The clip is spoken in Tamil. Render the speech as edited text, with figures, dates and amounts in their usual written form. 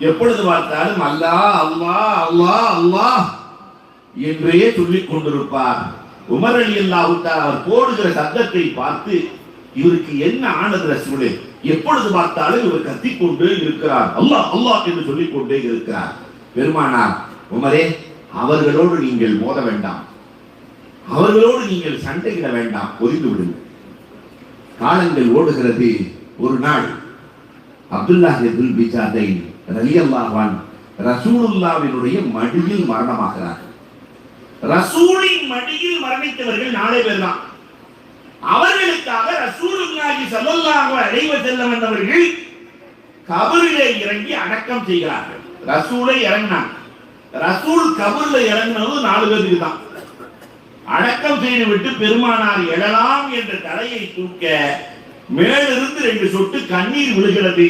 எப்பொழுது பார்த்தாலும் அல்லாஹ் அல்லாஹ் அல்லாஹ் அல்லாஹ் என்றே சொல்லிக் கொண்டிருப்பார். உமர் ரலியல்லாஹு தஆலா அவர் போடுகிற சத்தத்தை பார்த்து இவருக்கு என்ன ஆனது ரசூலே, எப்பொழுது பார்த்தாலும் இவர் கத்திக்கொண்டே இருக்கிறார், அல்லாஹ் அல்லாஹ் என்று சொல்லிக் கொண்டே இருக்கிறார். பெருமானார், உமரே அவர்களோடு நீங்கள் மோத வேண்டாம், அவர்களோடு நீங்கள் சண்டையிட வேண்டாம், ஒதுங்கி விடுங்கள். காலங்கள் ஓடுகிறது. ஒரு நாள் அப்துல்லாஹ் இப்னு பிஜாதைன் ரலியல்லாஹு அன்ஹு ரசூலுல்லாஹ்வினுடைய மடியில் மரணமாகிறார். ரசூலின் மடியில் மரணித்தவர்கள் 4 பேர் தான். அவர்களுக்காக ரசூலுல்லாஹி ஸல்லல்லாஹு அலைஹி வஸல்லம் அவர்கள் கபரிலே இறங்கி அடக்கம் செய்கிறார்கள். ரசூலை இறங்கினாங்க. ரசூல் கபரிலே இறங்கினது 4 பேருக்கு தான். அடக்கம் செய்து விட்டு பெருமானார் எழலாம் என்ற தலையை தூக்க மேலிருந்து 2 சொட்டு கண்ணீர் விழுகிறது.